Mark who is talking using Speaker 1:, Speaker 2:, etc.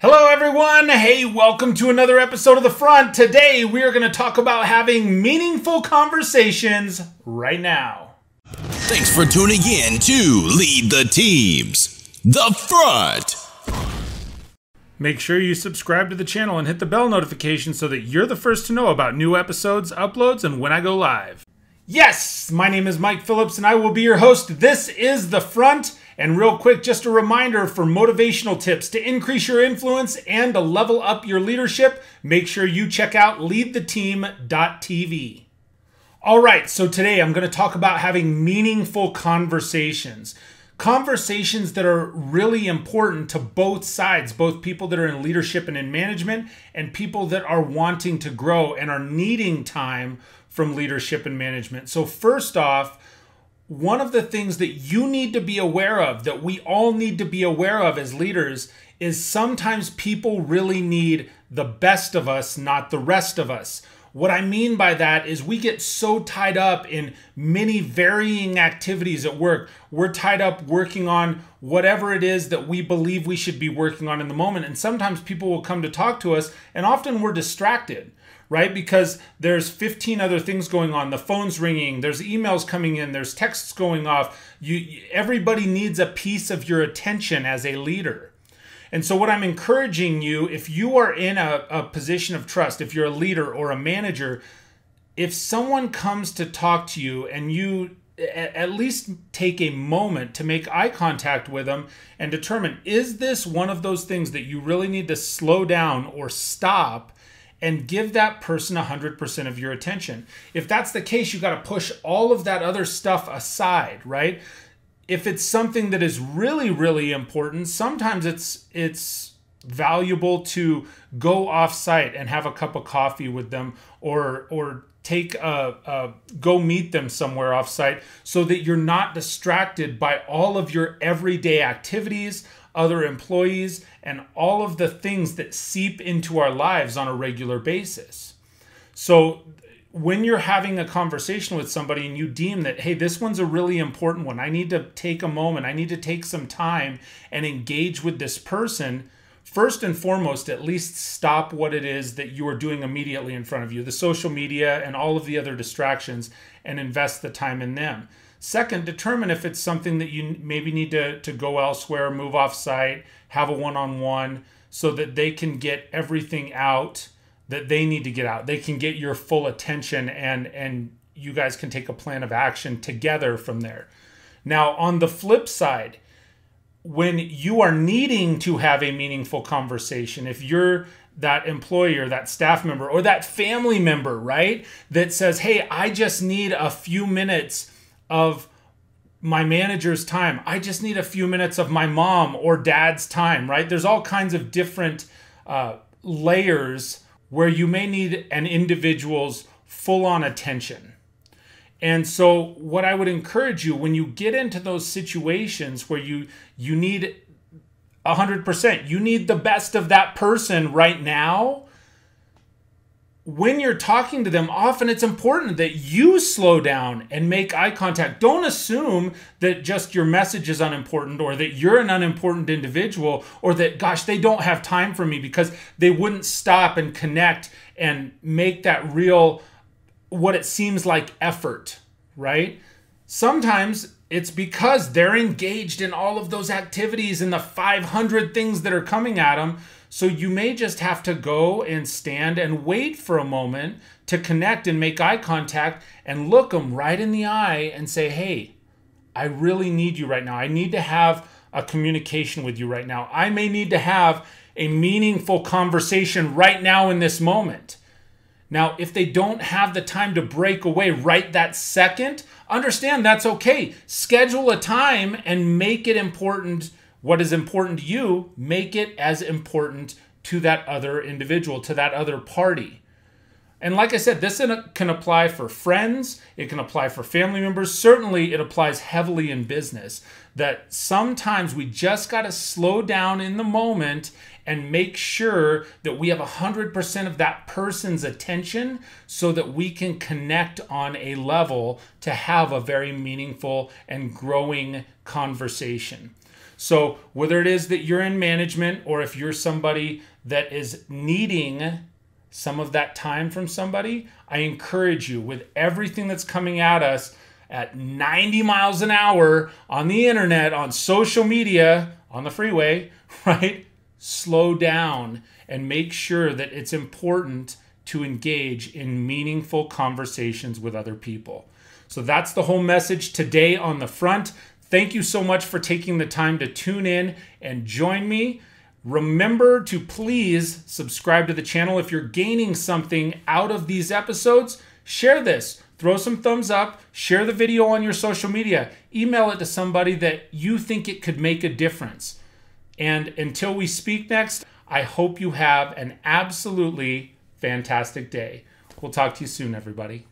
Speaker 1: Hello everyone! Hey, welcome to another episode of The Front. Today we are going to talk about having meaningful conversations right now.
Speaker 2: Thanks for tuning in to Lead the Teams, The Front.
Speaker 1: Make sure you subscribe to the channel and hit the bell notification so that you're the first to know about new episodes, uploads, and when I go live. Yes, my name is Mike Phillips and I will be your host. This is The Front. And real quick, just a reminder for motivational tips to increase your influence and to level up your leadership, make sure you check out leadtheteam.tv. All right, so today I'm going to talk about having meaningful conversations. Conversations that are really important to both sides, both people that are in leadership and in management and people that are wanting to grow and are needing time from leadership and management. So first off, one of the things that you need to be aware of, that we all need to be aware of as leaders, is sometimes people really need the best of us, not the rest of us. What I mean by that is we get so tied up in many varying activities at work. We're tied up working on whatever it is that we believe we should be working on in the moment. And sometimes people will come to talk to us, and often we're distracted, right? Because there's 15 other things going on. The phone's ringing, there's emails coming in, there's texts going off. Everybody needs a piece of your attention as a leader. And so what I'm encouraging you, if you are in a position of trust, if you're a leader or a manager, if someone comes to talk to you and you at least take a moment to make eye contact with them and determine, is this one of those things that you really need to slow down or stop and give that person 100% of your attention? If that's the case, you got to push all of that other stuff aside, right? If it's something that is really, really important, sometimes it's valuable to go off-site and have a cup of coffee with them or go meet them somewhere off-site so that you're not distracted by all of your everyday activities, other employees, and all of the things that seep into our lives on a regular basis. So when you're having a conversation with somebody and you deem that, hey, this one's a really important one, I need to take a moment, I need to take some time and engage with this person, first and foremost, at least stop what it is that you are doing immediately in front of you, the social media and all of the other distractions, and invest the time in them. Second, determine if it's something that you maybe need to go elsewhere, move off-site, have a one-on-one so that they can get everything out that they need to get out. They can get your full attention and you guys can take a plan of action together from there. Now, on the flip side, when you are needing to have a meaningful conversation, if you're that employee or that staff member or that family member, right, that says, hey, I just need a few minutes of my manager's time. I just need a few minutes of my mom or dad's time, right? There's all kinds of different layers where you may need an individual's full-on attention. And so what I would encourage you, when you get into those situations where you need 100%, you need the best of that person right now, when you're talking to them, often it's important that you slow down and make eye contact. Don't assume that just your message is unimportant or that you're an unimportant individual or that, gosh, they don't have time for me, because they wouldn't stop and connect and make that real, what it seems like, effort, right? Sometimes it's because they're engaged in all of those activities and the 500 things that are coming at them. So you may just have to go and stand and wait for a moment to connect and make eye contact and look them right in the eye and say, hey, I really need you right now. I need to have a communication with you right now. I may need to have a meaningful conversation right now in this moment. Now, if they don't have the time to break away right that second, understand that's okay. Schedule a time and make it important. What is important to you, make it as important to that other individual, to that other party. And like I said, this can apply for friends, it can apply for family members. Certainly it applies heavily in business, that sometimes we just got to slow down in the moment and make sure that we have 100% of that person's attention so that we can connect on a level to have a very meaningful and growing conversation. So whether it is that you're in management or if you're somebody that is needing some of that time from somebody, I encourage you, with everything that's coming at us at 90 miles an hour on the internet, on social media, on the freeway, right? Slow down and make sure that it's important to engage in meaningful conversations with other people. So that's the whole message today on the front. Thank you so much for taking the time to tune in and join me. Remember to please subscribe to the channel. If you're gaining something out of these episodes, share this. Throw some thumbs up. Share the video on your social media. Email it to somebody that you think it could make a difference. And until we speak next, I hope you have an absolutely fantastic day. We'll talk to you soon, everybody.